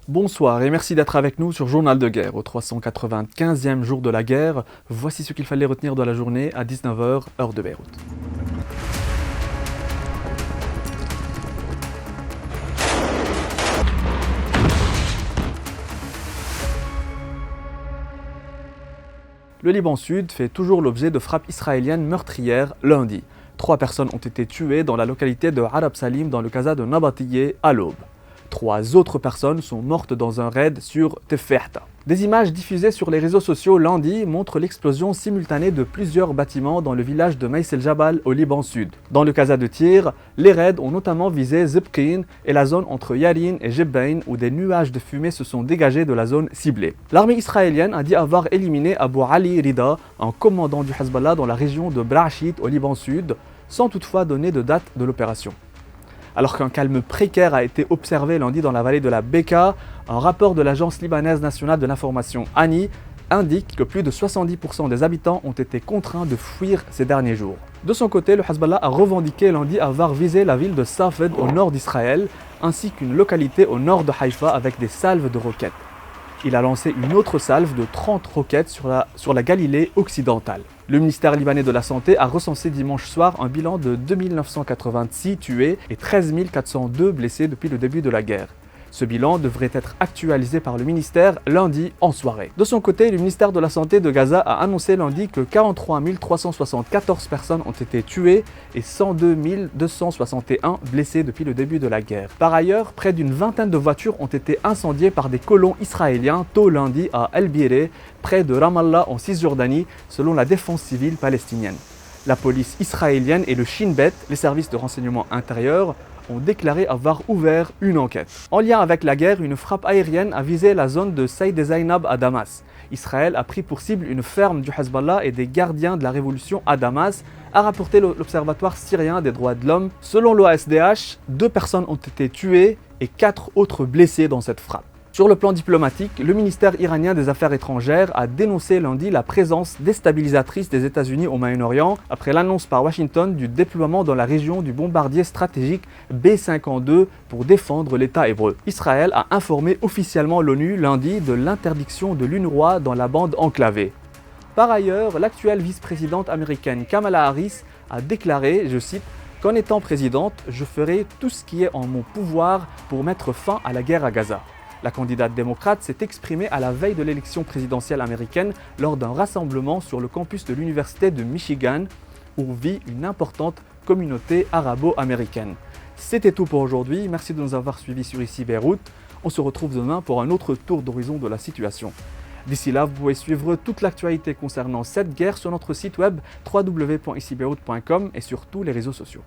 Bonsoir et merci d'être avec nous sur Journal de guerre. Au 395e jour de la guerre, voici ce qu'il fallait retenir de la journée à 19 h, heure de Beyrouth. Le Liban Sud fait toujours l'objet de frappes israéliennes meurtrières lundi. 3 personnes ont été tuées dans la localité de Arab Salim dans le Kaza de Nabatiyeh à l'aube. 3 autres personnes sont mortes dans un raid sur Tefehta. Des images diffusées sur les réseaux sociaux lundi montrent l'explosion simultanée de plusieurs bâtiments dans le village de Maïs el-Jabal au Liban Sud. Dans le Kaza de Tyr, les raids ont notamment visé Zibqin et la zone entre Yarin et Jebbain où des nuages de fumée se sont dégagés de la zone ciblée. L'armée israélienne a dit avoir éliminé Abu Ali Rida, un commandant du Hezbollah dans la région de Brachit au Liban Sud, sans toutefois donner de date de l'opération. Alors qu'un calme précaire a été observé lundi dans la vallée de la Beka, un rapport de l'Agence libanaise nationale de l'information ANI indique que plus de 70% des habitants ont été contraints de fuir ces derniers jours. De son côté, le Hezbollah a revendiqué lundi avoir visé la ville de Safed au nord d'Israël, ainsi qu'une localité au nord de Haïfa avec des salves de roquettes. Il a lancé une autre salve de 30 roquettes sur la Galilée occidentale. Le ministère libanais de la Santé a recensé dimanche soir un bilan de 2986 tués et 13 402 blessés depuis le début de la guerre. Ce bilan devrait être actualisé par le ministère lundi en soirée. De son côté, le ministère de la Santé de Gaza a annoncé lundi que 43 374 personnes ont été tuées et 102 261 blessées depuis le début de la guerre. Par ailleurs, près d'une vingtaine de voitures ont été incendiées par des colons israéliens tôt lundi à El Biré, près de Ramallah en Cisjordanie, selon la défense civile palestinienne. La police israélienne et le Shin Bet, les services de renseignement intérieur, ont déclaré avoir ouvert une enquête. En lien avec la guerre, une frappe aérienne a visé la zone de Saïd Zainab à Damas. Israël a pris pour cible une ferme du Hezbollah et des gardiens de la révolution à Damas, a rapporté l'Observatoire syrien des droits de l'homme. Selon l'OSDH, 2 personnes ont été tuées et 4 autres blessées dans cette frappe. Sur le plan diplomatique, le ministère iranien des Affaires étrangères a dénoncé lundi la présence déstabilisatrice des États-Unis au Moyen-Orient après l'annonce par Washington du déploiement dans la région du bombardier stratégique B-52 pour défendre l'État hébreu. Israël a informé officiellement l'ONU lundi de l'interdiction de l'UNRWA dans la bande enclavée. Par ailleurs, l'actuelle vice-présidente américaine Kamala Harris a déclaré, je cite, « Qu'en étant présidente, je ferai tout ce qui est en mon pouvoir pour mettre fin à la guerre à Gaza ». La candidate démocrate s'est exprimée à la veille de l'élection présidentielle américaine lors d'un rassemblement sur le campus de l'université de Michigan où vit une importante communauté arabo-américaine. C'était tout pour aujourd'hui, merci de nous avoir suivis sur ICI Beyrouth. On se retrouve demain pour un autre tour d'horizon de la situation. D'ici là, vous pouvez suivre toute l'actualité concernant cette guerre sur notre site web www.icibeyrouth.com et sur tous les réseaux sociaux.